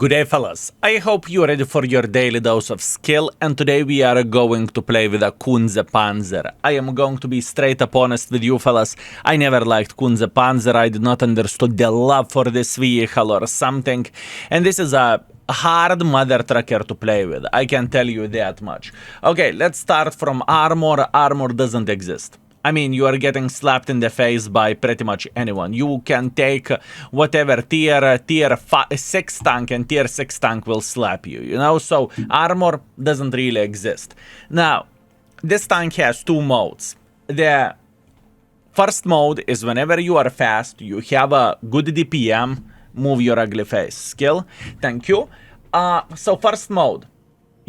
Good day, fellas. I hope you're ready for your daily dose of skill, and today we are going to play with a Kunze Panzer. I am going to be straight up honest with you, fellas. I never liked Kunze Panzer. I did not understood the love for this vehicle or something, and this is a hard mother trucker to play with. I can tell you that much. Okay, let's start from armor. Armor doesn't exist. I mean, you are getting slapped in the face by pretty much anyone. You can take whatever tier 6 tank, and tier 6 tank will slap you, you know? So armor doesn't really exist. Now, this tank has two modes. The first mode is whenever you are fast, you have a good DPM, move your ugly face skill. Thank you. So first mode.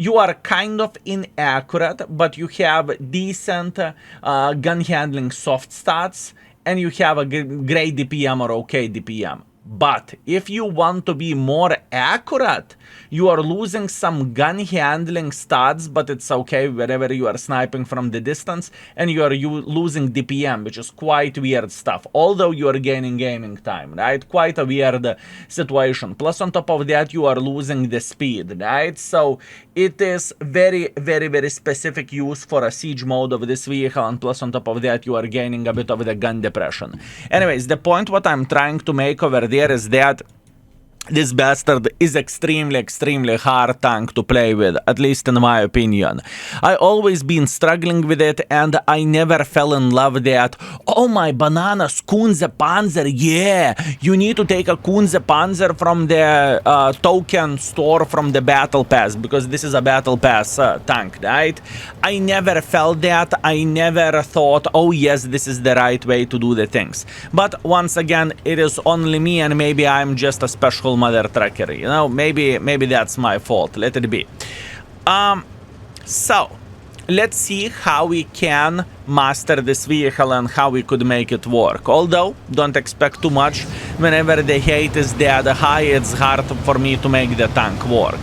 You are kind of inaccurate, but you have decent gun handling soft stats, and you have a great DPM or okay DPM. But if you want to be more accurate, you are losing some gun handling stats, but it's okay wherever you are sniping from the distance, and you are losing DPM, which is quite weird stuff, although you are gaining gaming time, right? Quite a weird situation. Plus, on top of that, you are losing the speed, right? So it is very, very, very specific use for a siege mode of this vehicle, and plus, on top of that, you are gaining a bit of the gun depression. Anyways, the point what I'm trying to make over there is that this bastard is extremely hard tank to play with, at least in my opinion. I always been struggling with it, and I never fell in love that, oh my bananas, Kunze Panzer, yeah, you need to take a Kunze Panzer from the token store from the battle pass, because this is a battle pass tank, right? I never felt that. I never thought, oh yes, this is the right way to do the things. But once again, it is only me, and maybe I'm just a special mother trucker, you know, maybe that's my fault. Let it be. So let's see how we can master this vehicle and how we could make it work. Although don't expect too much. Whenever the hate is that high, it's hard for me to make the tank work.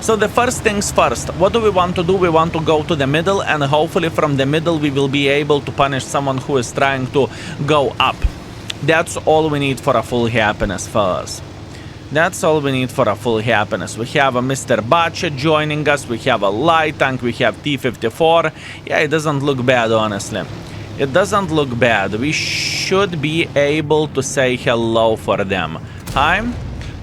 So the first things first, what do we want to do? We want to go to the middle, and hopefully from the middle we will be able to punish someone who is trying to go up. That's all we need for a full happiness, fellas. That's all we need for a full happiness. We have a Mr. Bacha joining us. We have a light tank. We have T-54. Yeah, it doesn't look bad, honestly. It doesn't look bad. We should be able to say hello for them. Hi.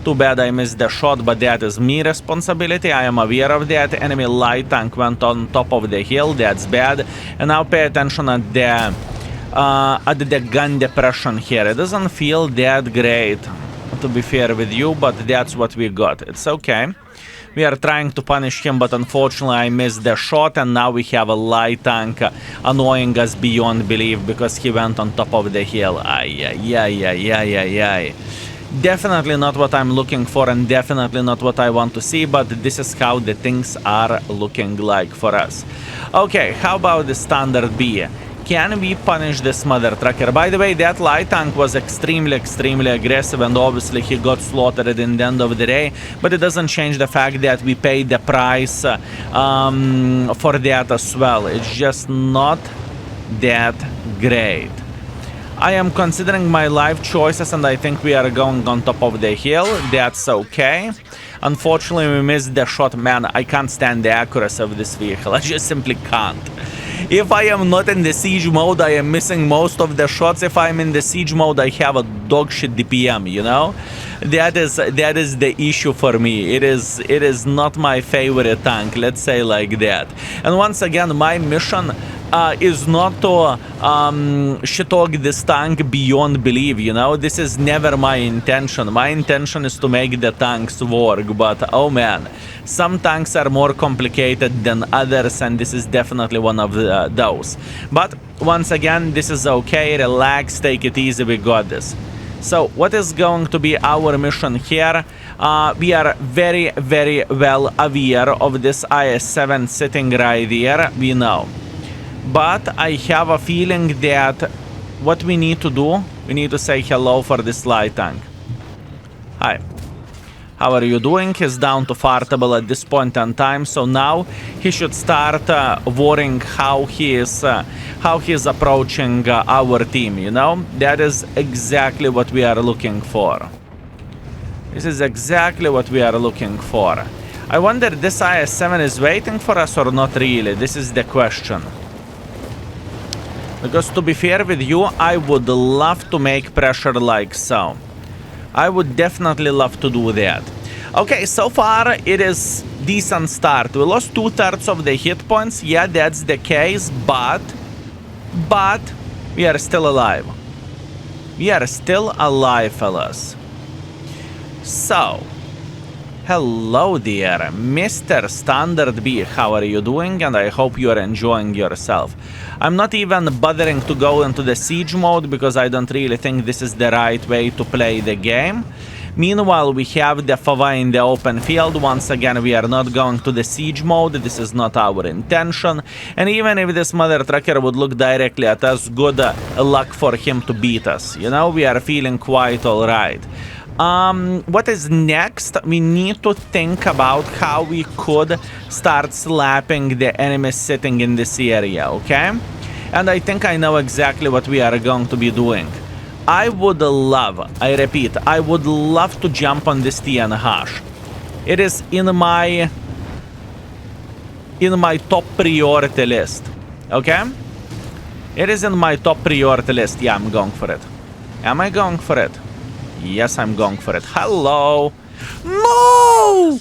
Too bad I missed the shot, but that is me responsibility. I am aware of that. Enemy light tank went on top of the hill. That's bad. And now pay attention at the gun depression here. It doesn't feel that great, to be fair with you, but that's what we got. It's okay. We are trying to punish him, but unfortunately I missed the shot, and now we have a light tank annoying us beyond belief because he went on top of the hill. Ay. Definitely not what I'm looking for, and definitely not what I want to see, but this is how the things are looking like for us. Okay, how about the standard B? Can we punish this mother trucker? By the way, that light tank was extremely aggressive, and obviously he got slaughtered in the end of the day, but it doesn't change the fact that we paid the price for that as well. It's just not that great. I am considering my life choices, and I think we are going on top of the hill. That's okay. Unfortunately, we missed the shot. Man, I can't stand the accuracy of this vehicle. I just simply can't. If I am not in the siege mode, I am missing most of the shots. If I'm in the siege mode, I have a dog shit DPM, you know? That is the issue for me. It is not my favorite tank, let's say like that. And once again, my mission is not to shit-talk this tank beyond belief, you know? This is never my intention. My intention is to make the tanks work, but oh man, some tanks are more complicated than others, and this is definitely one of those. But once again, this is okay. Relax, take it easy, we got this. So what is going to be our mission here? We are very well aware of this IS-7 sitting right here, we know. But I have a feeling that what we need to do, we need to say hello for this light tank. Hi. How are you doing? He's down to fartable at this point in time, so now he should start worrying how he is approaching our team, you know? That is exactly what we are looking for. This is exactly what we are looking for. I wonder this IS-7 is waiting for us or not really. This is the question. Because to be fair with you, I would love to make pressure like so. I would definitely love to do that. Okay, so far it is decent start. We lost 2/3 of the hit points. Yeah, that's the case, but we are still alive. We are still alive, fellas. So, hello there, Mr. Standard B. How are you doing? And I hope you are enjoying yourself. I'm not even bothering to go into the siege mode because I don't really think this is the right way to play the game. Meanwhile, we have the Fava in the open field. Once again, we are not going to the siege mode. This is not our intention. And even if this mother trucker would look directly at us, good luck for him to beat us. You know, we are feeling quite alright. What is next? We need to think about how we could start slapping the enemies sitting in this area, okay? And I think I know exactly what we are going to be doing. I would love, I repeat, I would love to jump on this TNH. It is in my top priority list, okay? It is in my top priority list. Yeah, I'm going for it. Am I going for it? Yes, I'm going for it. Hello! No!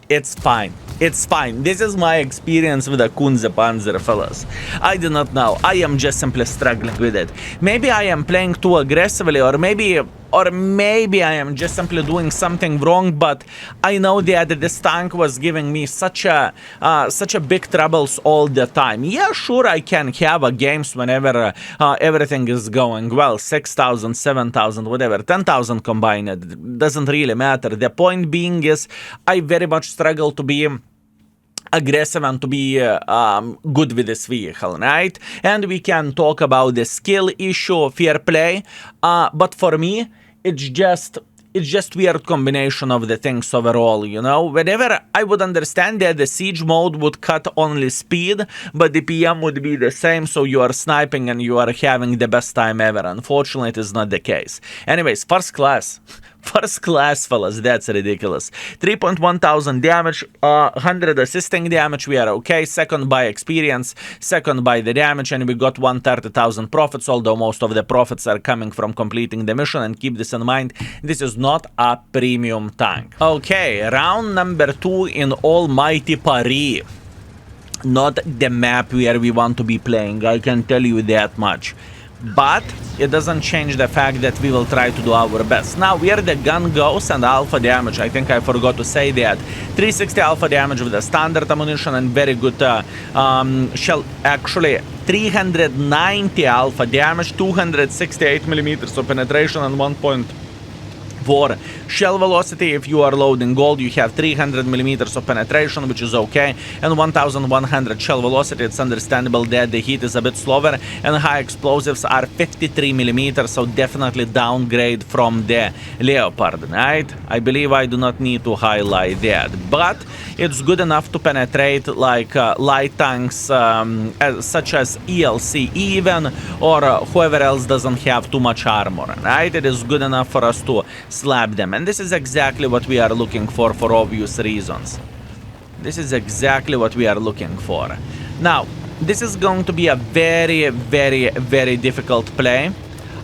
It's fine. It's fine. This is my experience with the Kunze Panzer, fellas. I do not know. I am just simply struggling with it. Maybe I am playing too aggressively, or maybe I am just simply doing something wrong, but I know that this tank was giving me such a big troubles all the time. Yeah, sure, I can have games whenever everything is going well, 6,000, 7,000, whatever, 10,000 combined, it doesn't really matter. The point being is I very much struggle to be aggressive and to be good with this vehicle, right? And we can talk about the skill issue, fair play, but for me, it's just weird combination of the things overall, you know? Whenever I would understand that the siege mode would cut only speed, but the PM would be the same, so you are sniping and you are having the best time ever. Unfortunately, it is not the case. Anyways, first class. First class, fellas, that's ridiculous. 3.1 thousand damage, 100 assisting damage, we are okay. Second by experience, second by the damage, and we got 130,000 profits, although most of the profits are coming from completing the mission, and keep this in mind, this is not a premium tank. Okay, round number 2 in almighty Paris. Not the map where we want to be playing, I can tell you that much. But it doesn't change the fact that we will try to do our best. Now, where the gun goes and alpha damage, I think I forgot to say that. 360 alpha damage with the standard ammunition and very good shell. Actually, 390 alpha damage, 268 millimeters of penetration and 1.4 shell velocity. If you are loading gold, you have 300 millimeters of penetration, which is okay, and 1100 shell velocity. It's understandable that the heat is a bit slower, and high explosives are 53 millimeters, so definitely downgrade from the Leopard, right? I believe I do not need to highlight that, but it's good enough to penetrate like light tanks such as ELC even, or whoever else doesn't have too much armor, right? It is good enough for us to slap them, and this is exactly what we are looking for obvious reasons. This is exactly what we are looking for. Now, this is going to be a very, very, very difficult play.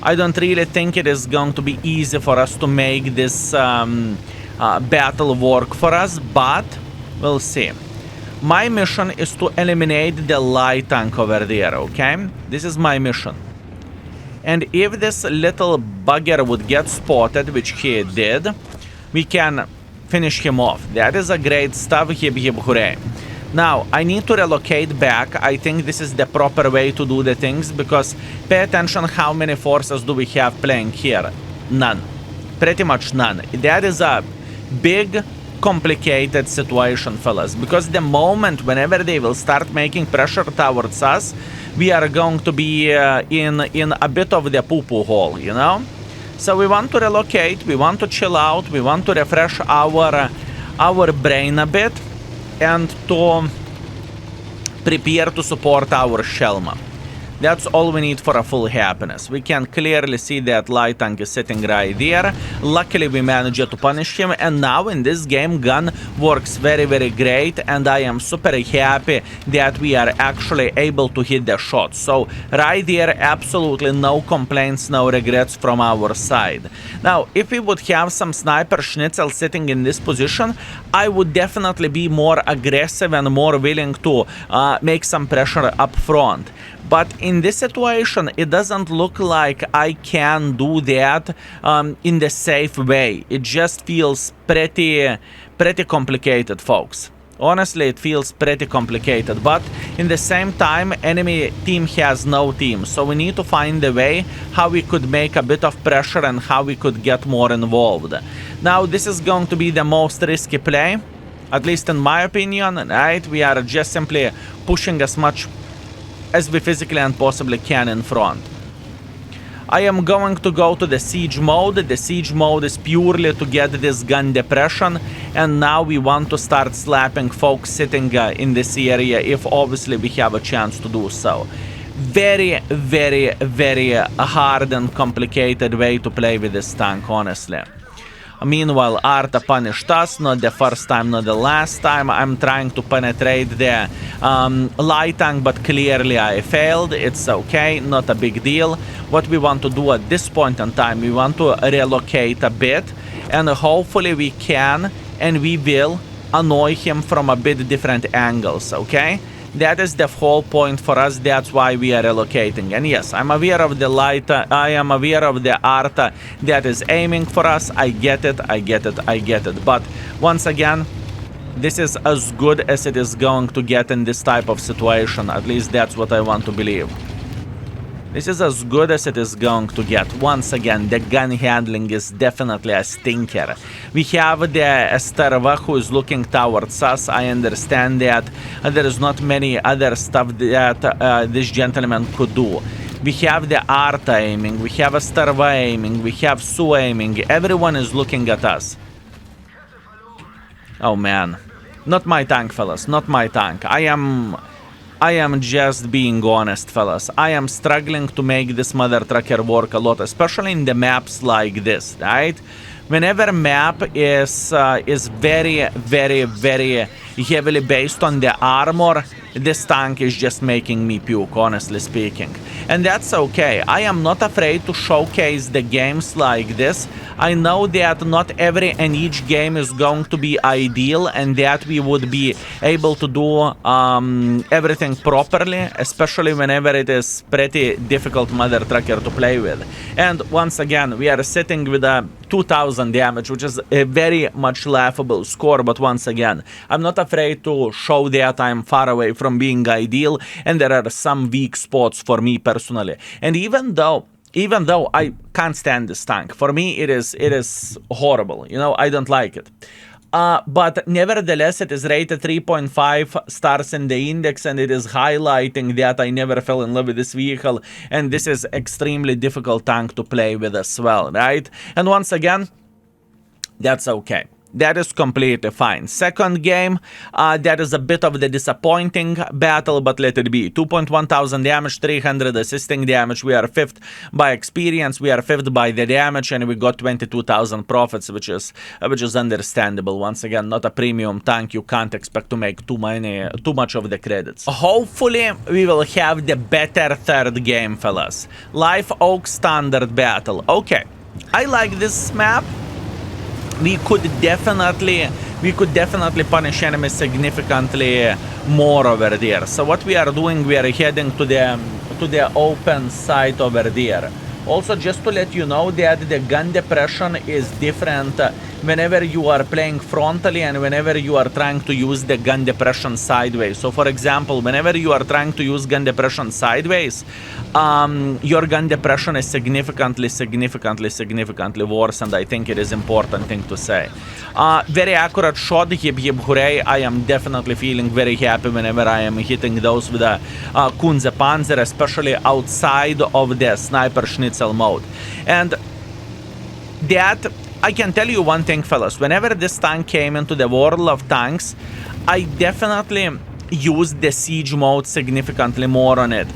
I don't really think it is going to be easy for us to make this battle work for us, but we'll see. My mission is to eliminate the light tank over there, okay? This is my mission. And if this little bugger would get spotted, which he did, we can finish him off. That is a great stuff, hip hip hooray. Now, I need to relocate back. I think this is the proper way to do the things, because pay attention how many forces do we have playing here. None. Pretty much none. That is a big, complicated situation, fellas, because the moment whenever they will start making pressure towards us, we are going to be in a bit of the poo-poo hole, you know? So we want to relocate, we want to chill out, we want to refresh our brain a bit, and to prepare to support our Shelma. That's all we need for a full happiness. We can clearly see that light tank is sitting right there. Luckily we managed to punish him, and now in this game gun works very great, and I am super happy that we are actually able to hit the shot. So right there, absolutely no complaints, no regrets from our side. Now if we would have some sniper schnitzel sitting in this position, I would definitely be more aggressive and more willing to make some pressure up front. But in this situation, it doesn't look like I can do that in the safe way. It just feels pretty complicated, folks. Honestly, it feels pretty complicated, but in the same time, enemy team has no team, so we need to find a way how we could make a bit of pressure and how we could get more involved. Now, this is going to be the most risky play, at least in my opinion, right? We are just simply pushing as much as we physically and possibly can in front. I am going to go to the siege mode. The siege mode is purely to get this gun depression, and now we want to start slapping folks sitting in this area if obviously we have a chance to do so. Very hard and complicated way to play with this tank, honestly. Meanwhile, Arta punished us, not the first time, not the last time. I'm trying to penetrate the light tank, but clearly I failed. It's okay, not a big deal. What we want to do at this point in time, we want to relocate a bit, and hopefully we can and we will annoy him from a bit different angles, okay? That is the whole point for us. That's why we are relocating. And yes, I'm aware of the light. I am aware of the Arta that is aiming for us. I get it. But once again, this is as good as it is going to get in this type of situation. At least that's what I want to believe. This is as good as it is going to get. Once again, the gun handling is definitely a stinker. We have the Esterva who is looking towards us. I understand that there is not many other stuff that this gentleman could do. We have the Arta aiming, we have Esterva aiming, we have Sue aiming. Everyone is looking at us. Oh man. Not my tank, fellas. Not my tank. I am just being honest, fellas. I am struggling to make this mother trucker work a lot, especially in the maps like this, right? Whenever map is very heavily based on the armor, this tank is just making me puke, honestly speaking. And that's okay. I am not afraid to showcase the games like this. I know that not every and each game is going to be ideal, and that we would be able to do everything properly, especially whenever it is pretty difficult mother trucker to play with. And once again, we are sitting with a 2000 damage, which is a very much laughable score, but once again, I'm not afraid to show that I'm far away from being ideal, and there are some weak spots for me personally. And even though I can't stand this tank, for me it is horrible, you know, I don't like it. But nevertheless, it is rated 3.5 stars in the index, and it is highlighting that I never fell in love with this vehicle, and this is extremely difficult tank to play with as well, right? And once again, that's okay. That is completely fine. Second game, that is a bit of the disappointing battle, but let it be. 2.1 thousand damage, 300 assisting damage. We are 5th by experience, we are 5th by the damage, and we got 22,000 profits, which is understandable. Once again, not a premium tank. You can't expect to make too much of the credits. Hopefully, we will have the better third game, fellas. Live Oak Standard Battle. Okay, I like this map. We could definitely punish enemies significantly more over there. So what we are doing, we are heading to the open site over there. Also, just to let you know that the gun depression is different whenever you are playing frontally and whenever you are trying to use the gun depression sideways. So for example, whenever you are trying to use gun depression sideways, your gun depression is significantly worse, and I think it is important thing to say. Very accurate shot, hip hip hooray. I am definitely feeling very happy whenever I am hitting those with a Kunze Panzer, especially outside of the sniper schnitzel mode. And that, I can tell you one thing, fellas, whenever this tank came into the world of tanks, I definitely used the siege mode significantly more on it.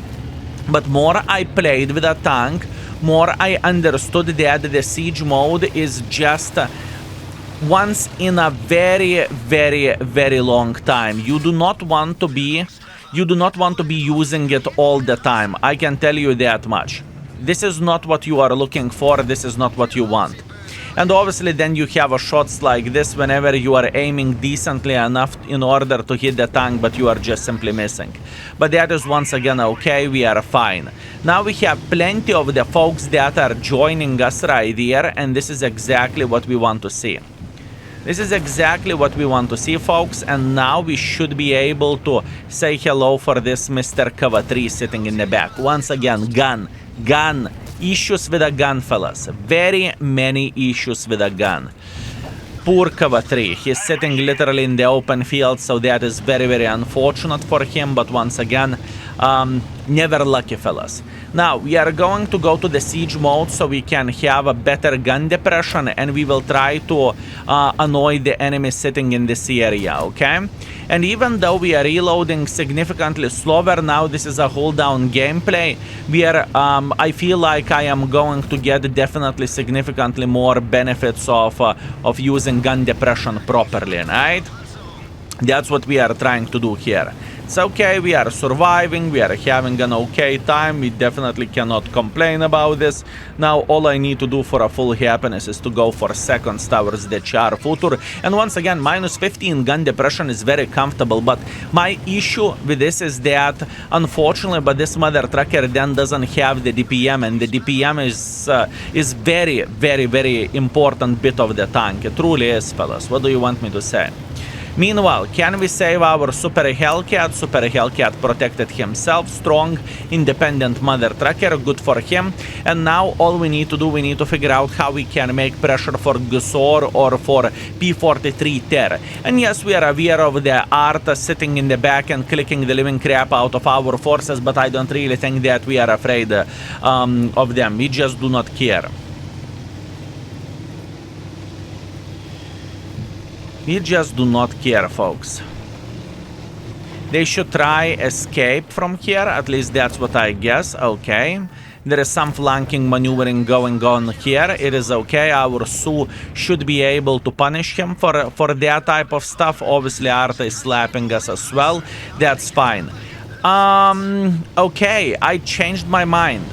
But more I played with a tank, more I understood that the siege mode is just once in a very, very, very long time. You do not want to be using it all the time. I can tell you that much. This is not what you are looking for. This is not what you want. And obviously then you have shots like this whenever you are aiming decently enough in order to hit the tank, but you are just simply missing. But that is once again okay, we are fine. Now we have plenty of the folks that are joining us right here, and this is exactly what we want to see. This is exactly what we want to see, folks, and now we should be able to say hello for this Mr. Cover 3 sitting in the back. Once again, gun. Issues with a gun, fellas. Very many issues with a gun. Poor Cover 3. He's sitting literally in the open field, so that is very, very unfortunate for him, but once again, never lucky, fellas. Now, we are going to go to the siege mode so we can have a better gun depression, and we will try to annoy the enemy sitting in this area, okay? And even though we are reloading significantly slower now, this is a hold down gameplay, where I feel like I am going to get definitely significantly more benefits of using gun depression properly, right? That's what we are trying to do here. It's okay, we are surviving, we are having an okay time, we definitely cannot complain about this. Now all I need to do for a full happiness is to go for seconds towards the char future. And once again, minus 15 gun depression is very comfortable, but my issue with this is that, unfortunately, but this mother trucker then doesn't have the DPM, and the DPM is very, very, very important bit of the tank. It truly is, fellas. What do you want me to say? Meanwhile, can we save our Super Hellcat? Super Hellcat protected himself, strong, independent mother trucker, good for him. And now all we need to do, we need to figure out how we can make pressure for Glacier or for P-43 Terror. And yes, we are aware of the art sitting in the back and clicking the living crap out of our forces, but I don't really think that we are afraid of them. We just do not care. We just do not care, folks. They should try escape from here, at least that's what I guess. Okay. There is some flanking maneuvering going on here. It is okay. Our Sioux should be able to punish him for that type of stuff. Obviously, Arta is slapping us as well. That's fine. Okay, I changed my mind.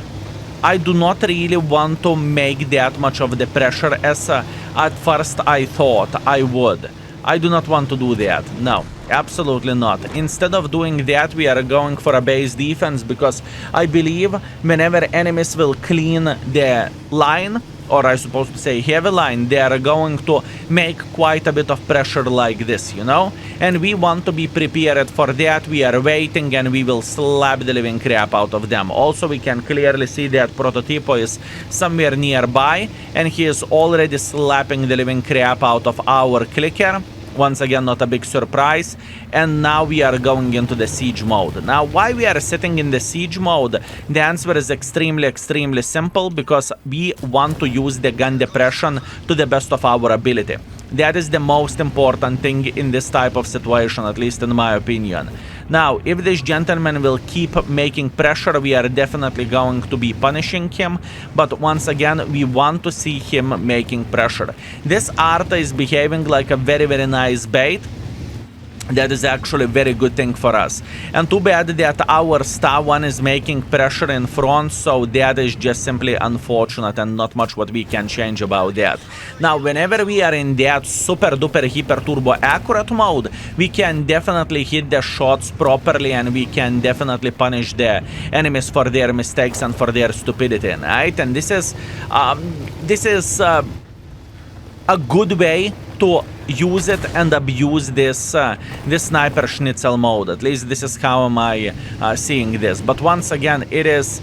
I do not really want to make that much of the pressure as at first I thought I would. I do not want to do that. No, absolutely not. Instead of doing that, we are going for a base defense, because I believe whenever enemies will clean the line, or I suppose to say heavy line, they are going to make quite a bit of pressure like this, you know? And we want to be prepared for that. We are waiting and we will slap the living crap out of them. Also, we can clearly see that Prototypo is somewhere nearby, and he is already slapping the living crap out of our clicker. Once again, not a big surprise. And now we are going into the siege mode. Now, why we are sitting in the siege mode? The answer is extremely, extremely simple, because we want to use the gun depression to the best of our ability. That is the most important thing in this type of situation, at least in my opinion. Now, if this gentleman will keep making pressure, we are definitely going to be punishing him. But once again, we want to see him making pressure. This Arta is behaving like a very, very nice bait. That is actually a very good thing for us. And too bad that our star one is making pressure in front, so that is just simply unfortunate and not much what we can change about that. Now, whenever we are in that super duper hyper turbo accurate mode, we can definitely hit the shots properly, and we can definitely punish the enemies for their mistakes and for their stupidity, right? And this is a good way to use it and abuse this sniper schnitzel mode. At least this is how am I seeing this. But once again, it is,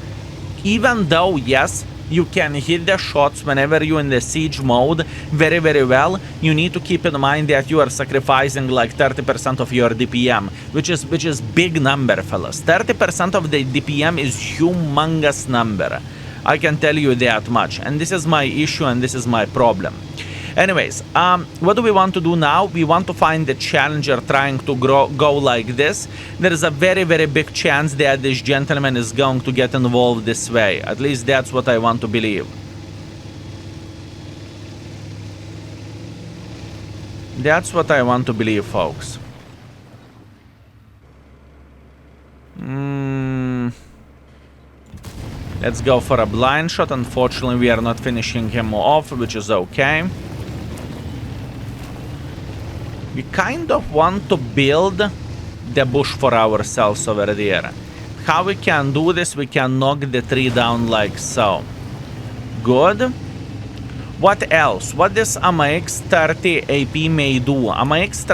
even though yes, you can hit the shots whenever you're in the siege mode very, very well, you need to keep in mind that you are sacrificing like 30% of your DPM, which is big number, fellas. 30% of the DPM is humongous number. I can tell you that much, and this is my issue and this is my problem. Anyways, what do we want to do now? We want to find the challenger trying to go like this. There is a very, very big chance that this gentleman is going to get involved this way. At least that's what I want to believe. That's what I want to believe, folks. Let's go for a blind shot. Unfortunately, we are not finishing him off, which is okay. We kind of want to build the bush for ourselves over there. How we can do this? We can knock the tree down like so. Good. What else? What this AMX 30 AP may do? AMX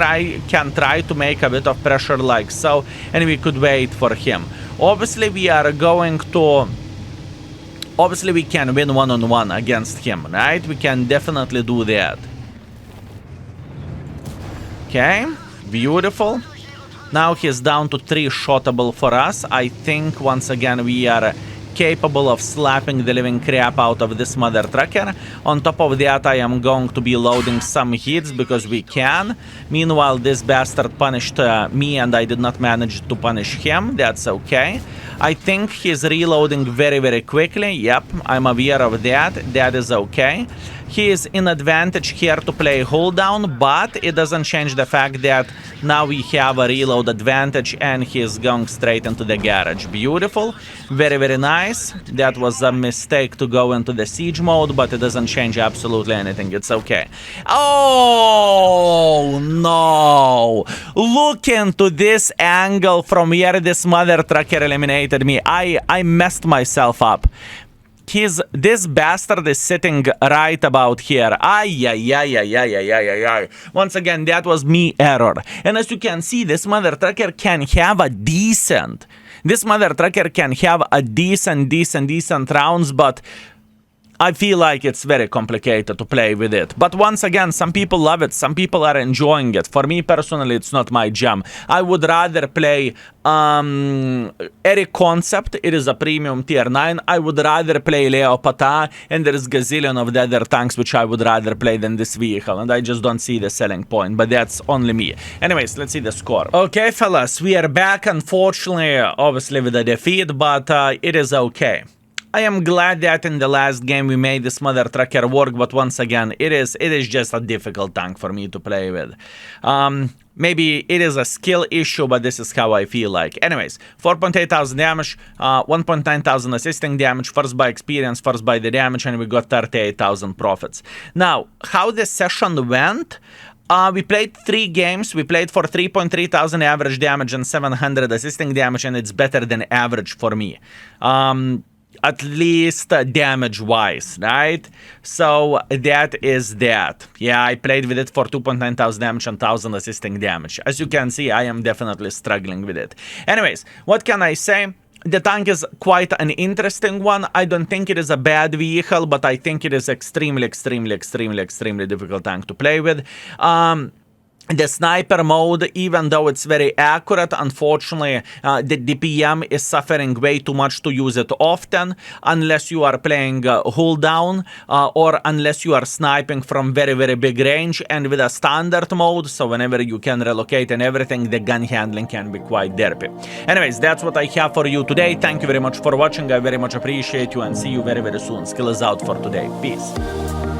can try to make a bit of pressure like so, and we could wait for him. Obviously, we are going to... Obviously, we can win one-on-one against him, right? We can definitely do that. Okay, beautiful. Now he's down to 3 shottable for us. I think, once again, we are capable of slapping the living crap out of this mother trucker. On top of that, I am going to be loading some hits because we can. Meanwhile, this bastard punished me and I did not manage to punish him. That's okay. I think he's reloading very, very quickly. Yep, I'm aware of that. That is okay. He is in advantage here to play hold down, but it doesn't change the fact that now we have a reload advantage and he is going straight into the garage. Beautiful. Very, very nice. That was a mistake to go into the siege mode, but it doesn't change absolutely anything. It's okay. Oh, no. Look into this angle from where this mother trucker eliminated me. I messed myself up. This bastard is sitting right about here. Once again, that was me error. And as you can see, this mother trucker can have a decent... This mother trucker can have a decent rounds, but... I feel like it's very complicated to play with it. But once again, some people love it. Some people are enjoying it. For me personally, it's not my jam. I would rather play Eric Concept. It is a premium tier 9. I would rather play Leopata. And there is gazillion of the other tanks which I would rather play than this vehicle. And I just don't see the selling point. But that's only me. Anyways, let's see the score. Okay, fellas. We are back, unfortunately, obviously with a defeat. But it is okay. I am glad that in the last game we made this mother trucker work, but once again, it is just a difficult tank for me to play with. Maybe it is a skill issue, but this is how I feel like. Anyways, 4.8 thousand damage, 1.9 thousand assisting damage, first by experience, first by the damage, and we got 38,000 profits. Now, how the session went... we played 3 games. We played for 3.3 thousand average damage and 700 assisting damage, and it's better than average for me. At least damage-wise, right? So that is that. Yeah, I played with it for 2.9 thousand damage and 1,000 assisting damage. As you can see, I am definitely struggling with it. Anyways, what can I say? The tank is quite an interesting one. I don't think it is a bad vehicle, but I think it is extremely difficult tank to play with. The sniper mode, even though it's very accurate, unfortunately, the DPM is suffering way too much to use it often, unless you are playing hold down, or unless you are sniping from very big range. And with a standard mode, so whenever you can relocate and everything, the gun handling can be quite derpy. Anyways, that's what I have for you today. Thank you very much for watching. I very much appreciate you and see you very soon. Skill is out for today. Peace.